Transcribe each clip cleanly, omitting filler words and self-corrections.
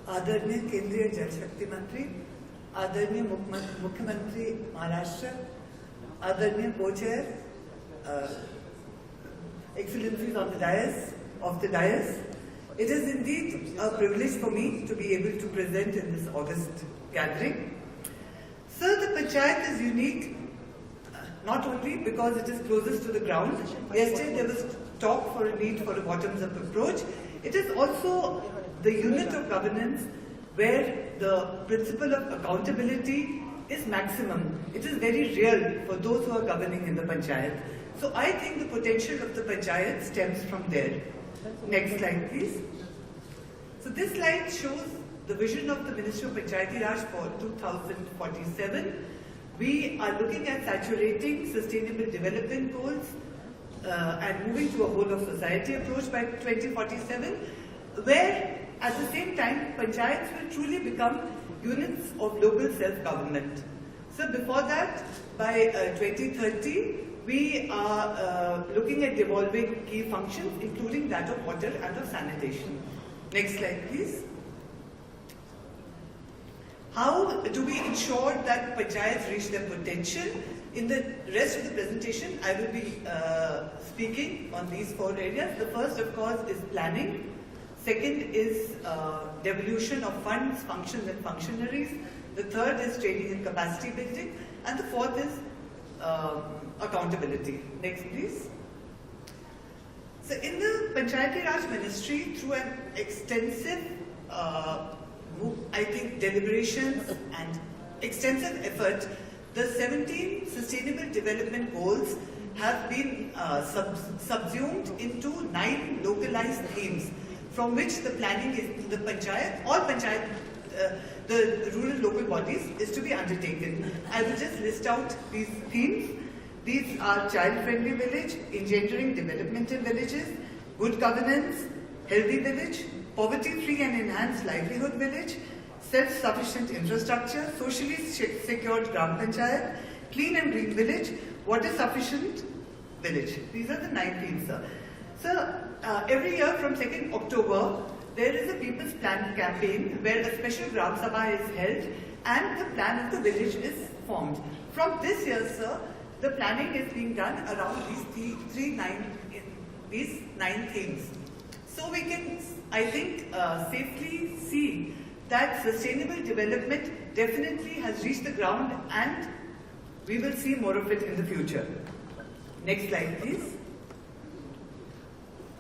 आदरणीय केंद्रीय जल शक्ति मंत्री, आदरणीय मुख्यमंत्री महाराष्ट्र, आदरणीय co-chair, excellencies on the dais, it is indeed a privilege for me to be able to present in this August gathering. Sir, the Panchayat is unique not only because it is closest to the ground. Yesterday there was talk for a need for a bottoms-up approach. It is also the unit of governance where the principle of accountability is maximum. It is very real for those who are governing in the Panchayat. So I think the potential of the Panchayat stems from there. Next slide, please. So this slide shows the vision of the Ministry of Panchayati Raj for 2047. We are looking at saturating sustainable development goals and moving to a whole of society approach by 2047, where at the same time Panchayats will truly become units of local self-government. So before that, by 2030, we are looking at devolving key functions, including that of water and of sanitation. Next slide, please. How do we ensure that Panchayats reach their potential? In the rest of the presentation, I will be speaking on these 4 areas. The first, of course, is planning. Second is devolution of funds, functions and functionaries. The third is training and capacity building. And the fourth is accountability. Next, please. So in the Panchayati Raj Ministry, through an extensive, I think, deliberations and extensive effort, the 17 Sustainable Development Goals have been subsumed into 9 localized themes, from which the planning is the Panchayat, all Panchayat, the rural local bodies, is to be undertaken. I will just list out these themes. These are child-friendly village, engendering development in villages, good governance, healthy village, poverty-free and enhanced livelihood village, self-sufficient infrastructure, socially secured Gram Panchayat, clean and green village, water-sufficient village. These are the 9 themes, sir. So, every year from 2nd October, there is a People's Plan campaign where a special Gram Sabha is held and the plan of the village is formed. From this year, sir, the planning is being done around these 9 themes. So we can, I think, safely see that sustainable development definitely has reached the ground and we will see more of it in the future. Next slide, please.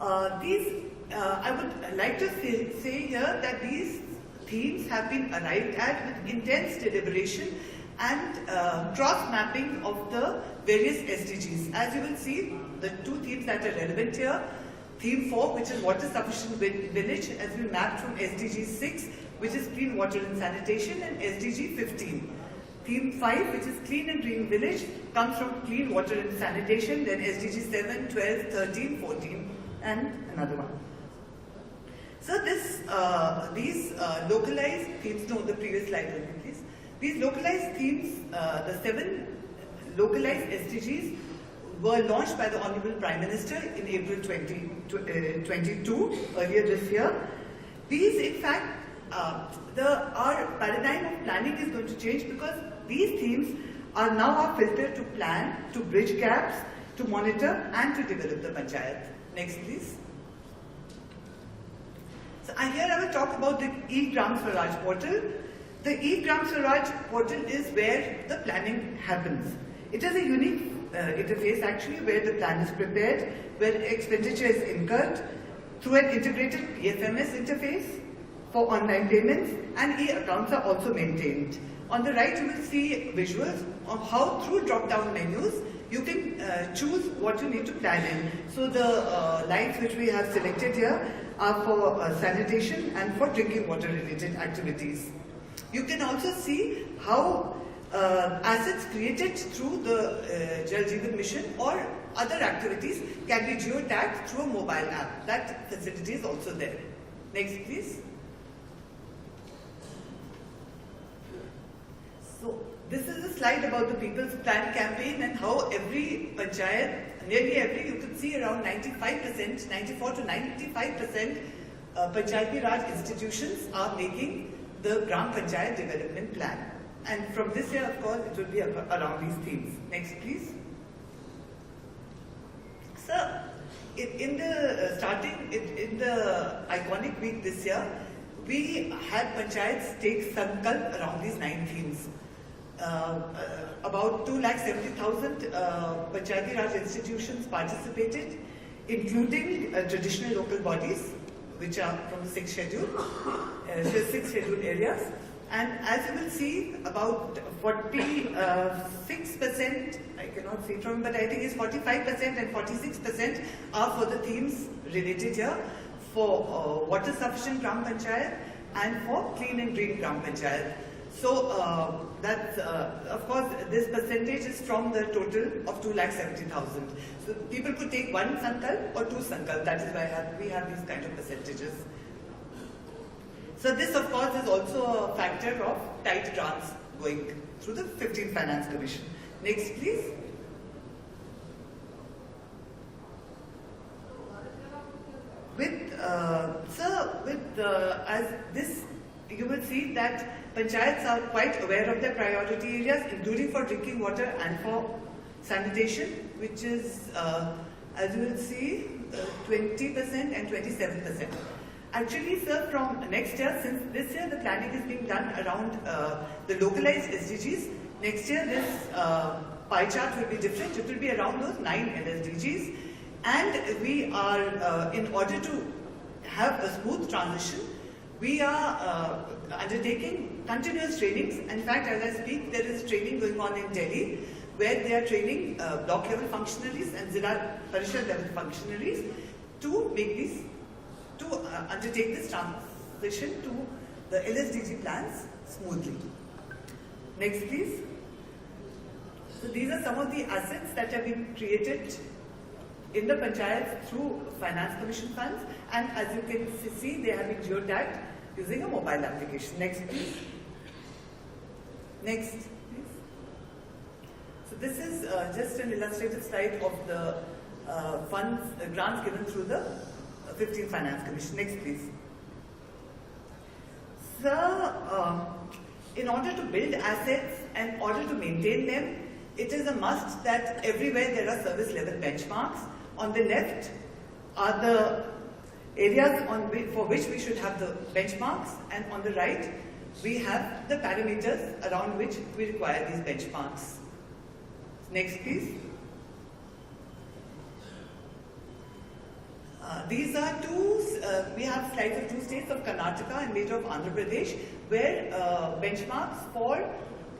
I would like to say here that these themes have been arrived at with intense deliberation and cross-mapping of the various SDGs. As you will see, the 2 themes that are relevant here, Theme 4, which is Water Sufficient Village, has been mapped from SDG 6, which is Clean Water and Sanitation, and SDG 15. Theme 5, which is Clean and Green Village, comes from Clean Water and Sanitation, then SDG 7, 12, 13, 14, and another one. So these localized themes, no, the previous slide only, please. These localized themes, the 7 localized SDGs, were launched by the Honorable Prime Minister in April 2022, earlier this year. These, in fact, our paradigm of planning is going to change because these themes are now our filter to plan, to bridge gaps, to monitor, and to develop the Panchayat. Next, please. So here I will talk about the e-Gram Swaraj portal. The e-Gram Swaraj portal is where the planning happens. It is a unique interface actually where the plan is prepared, where expenditure is incurred through an integrated PFMS interface for online payments, and e-accounts are also maintained. On the right you will see visuals of how through drop-down menus you can choose what you need to plan in. So the lines which we have selected here are for sanitation and for drinking water related activities. You can also see how assets created through the Jal Jeevan Mission or other activities can be geotagged through a mobile app. That facility is also there. Next, please. So this is a slide about the People's Plan campaign and how every panchayat, nearly every, you could see around 95%, 94 to 95% Panchayati Raj institutions are making the Gram Panchayat development plan. And from this year, of course, it will be around these themes. Next, please. So, in the iconic week this year, we had Panchayats take Sankalp around these 9 themes. About 270,000 Panchayati Raj institutions participated, including traditional local bodies, which are from the 6th schedule, 6 scheduled areas. And as you will see, about 46%, I cannot see from, but I think it's 45% and 46% are for the themes related here, for water sufficient Gram Panchayat and for clean and green Gram Panchayat. So that's, of course, this percentage is from the total of 270,000. So people could take 1 Sankalp or 2 Sankalp. That is why we have these kind of percentages. So this, of course, is also a factor of tight grants going through the 15th Finance Commission. Next, please. As this, you will see that Panchayats are quite aware of their priority areas, including for drinking water and for sanitation, which is, as you will see, 20% and 27%. Actually, sir, from next year, since this year the planning is being done around the localized SDGs, next year this pie chart will be different. It will be around those 9 LSDGs. And we are, in order to have a smooth transition, we are undertaking continuous trainings. In fact, as I speak, there is training going on in Delhi, where they are training block level functionaries and Zilla Parishad level functionaries to make these, to undertake this transition to the LSDG plans smoothly. Next, please. So these are some of the assets that have been created in the panchayats through Finance Commission funds, and as you can see, they have been geotagged using a mobile application. Next, please. Next, please. So this is just an illustrative slide of the funds, grants given through the 15th Finance Commission. Next, please. So, in order to build assets and in order to maintain them, it is a must that everywhere there are service level benchmarks. On the left are the areas for which we should have the benchmarks, and on the right we have the parameters around which we require these benchmarks. Next, please. These are we have slides of 2 states of Karnataka and later of Andhra Pradesh, where benchmarks for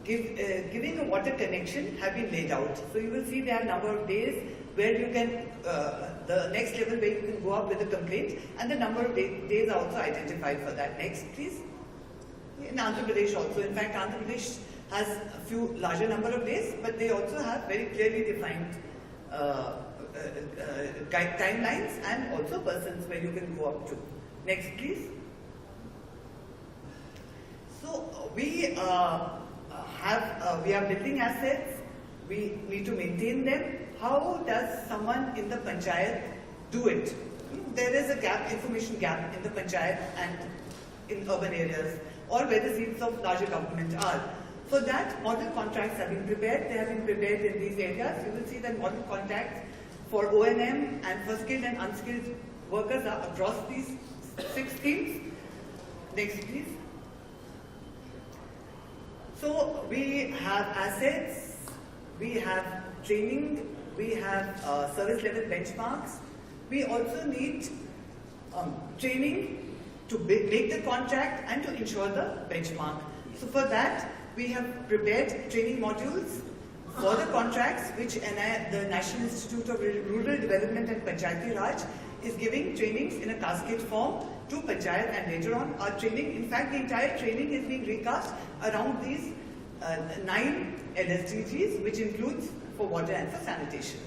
giving a water connection have been laid out. So you will see there are a number of days where you can, the next level where you can go up with a complaint, and the number of days are also identified for that. Next, please. In Andhra Pradesh also. In fact, Andhra Pradesh has a few larger number of days, but they also have very clearly defined timelines and also persons where you can go up to. Next, please. So we are building assets. We need to maintain them. How does someone in the panchayat do it? There is a gap, information gap in the panchayat and in urban areas, or where the seats of larger government are. For that, model contracts have been prepared. They have been prepared in these areas. You will see that model contracts for O&M and for skilled and unskilled workers are across these 6 themes. Next, please. So we have assets, we have training, we have service level benchmarks. We also need training to make the contract and to ensure the benchmark. So for that, we have prepared training modules for the contracts, which the National Institute of Rural Development and Panchayati Raj is giving trainings in a cascade form to Panchayat, and later on our training, in fact the entire training is being recast around these 9 LSDGs, which includes for water and for sanitation.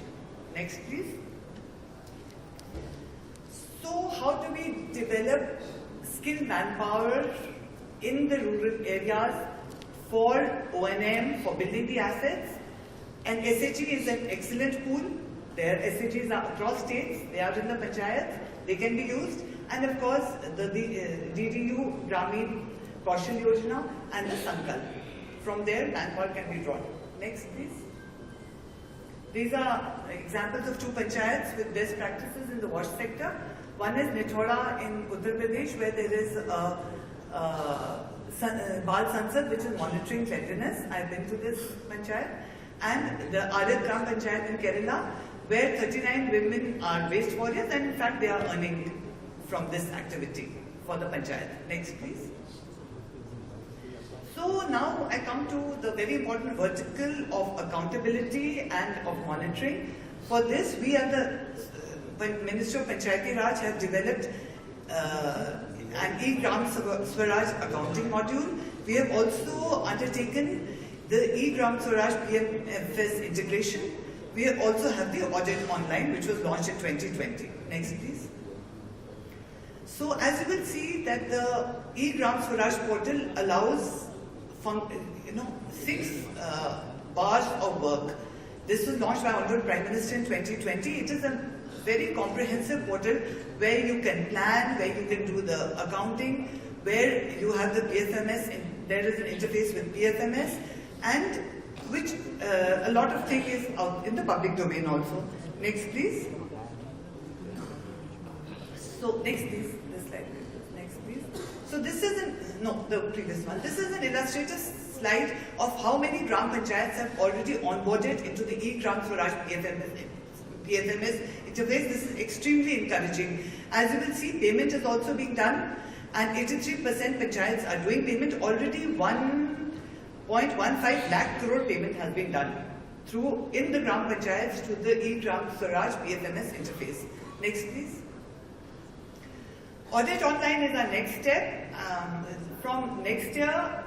Next, please. So how do we develop skilled manpower in the rural areas for O&M, for building the assets? And SHG is an excellent pool. Their SHGs are across states, they are in the panchayats, they can be used. and of course the DDU Gramin Kaushal Yojana and the Sankalp. From there, manpower can be drawn. Next, please. These are examples of 2 panchayats with best practices in the wash sector. One is Nithoda in Uttar Pradesh, where there is a Bal Sansad, which is monitoring cleanliness. I've been to this panchayat. And the Arid Gram Panchayat in Kerala, where 39 women are waste warriors, and in fact they are earning from this activity for the panchayat. Next, please. So now I come to the very important vertical of accountability and of monitoring. For this, we at the Ministry of Panchayati Raj have developed an e-Gram Swaraj accounting module. We have also undertaken the e-Gram Swaraj PMFS integration. We also have the audit online, which was launched in 2020. Next, please. So as you will see that the e-Gram Swaraj portal allows 6 bars of work. This was launched by Honorable Prime Minister in 2020. It is a very comprehensive portal where you can plan, where you can do the accounting, where you have the PFMS, and there is an interface with PFMS, and which a lot of things is out in the public domain also. Next, please. So next, please. This slide. Next, please. So this is the previous one. This is an illustrative slide of how many Gram Panchayats have already onboarded into the e-Gram Swaraj PFMS interface. This is extremely encouraging. As you will see, payment is also being done, and 83% Panchayats are doing payment. Already 1.15 lakh crore payment has been done through in the Gram Panchayats to the e-Gram Swaraj PFMS interface. Next, please. Audit online is our next step. From next year,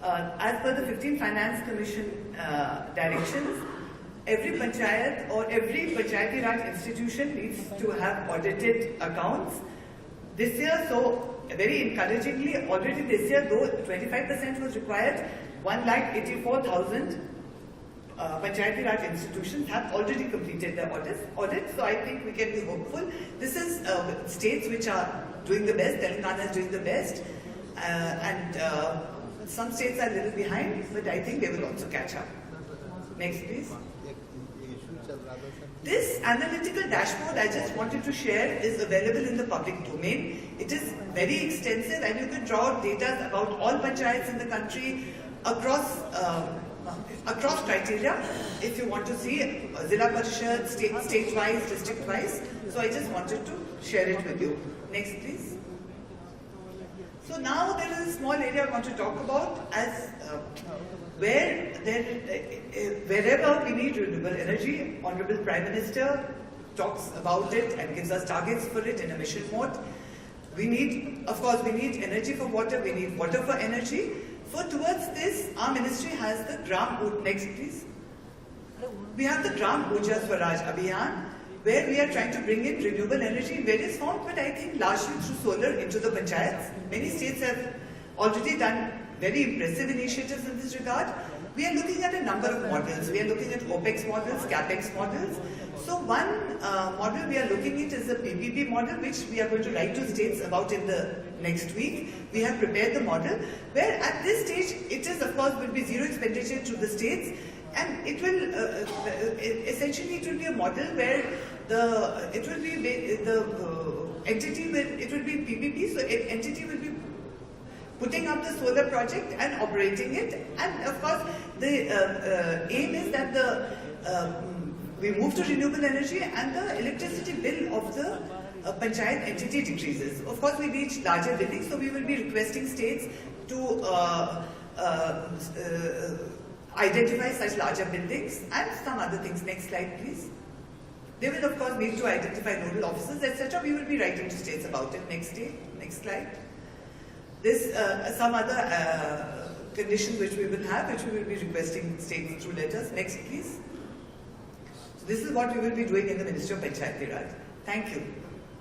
as per the 15th Finance Commission directions, every panchayat or every Panchayati Raj institution needs to have audited accounts. This year, so very encouragingly, already this year, though 25% was required, 1,84,000 Panchayati Raj institutions have already completed their audits. So I think we can be hopeful. This is states which are doing the best. Telangana is doing the best, and some states are a little behind, but I think they will also catch up. Next, please. This analytical dashboard I just wanted to share is available in the public domain. It is very extensive, and you can draw out data about all panchayats in the country across criteria. If you want to see Zilla Parishad, state-wise, district-wise. So I just wanted to share it with you. Next, please. So now there is a small area I want to talk about as wherever we need renewable energy, Honorable Prime Minister talks about it and gives us targets for it in a mission mode. We need, of course, we need energy for water, we need water for energy. Towards this, our ministry has the next please. We have the Gram Urja Swaraj Abhiyan, where we are trying to bring in renewable energy in various forms, but I think largely through solar into the panchayats. Many states have already done very impressive initiatives in this regard. We are looking at a number of models. We are looking at OPEX models, CAPEX models. So one model we are looking at is the PPP model, which we are going to write to states about in the next week. We have prepared the model, where at this stage, it is, of course, will be zero expenditure to the states, and it will, essentially it will be a model where it will be PPP, so entity will be putting up the solar project and operating it, and of course the aim is that we move to renewable energy and the electricity bill of the panchayat entity decreases. Of course we reach larger buildings, so we will be requesting states to identify such larger buildings and some other things. Next slide, please. They will of course need to identify nodal officers, etc. We will be writing to states about it. Next slide. This some other conditions which we will have, which we will be requesting states through letters. Next, please. So this is what we will be doing in the Ministry of Panchayati Raj. Thank you.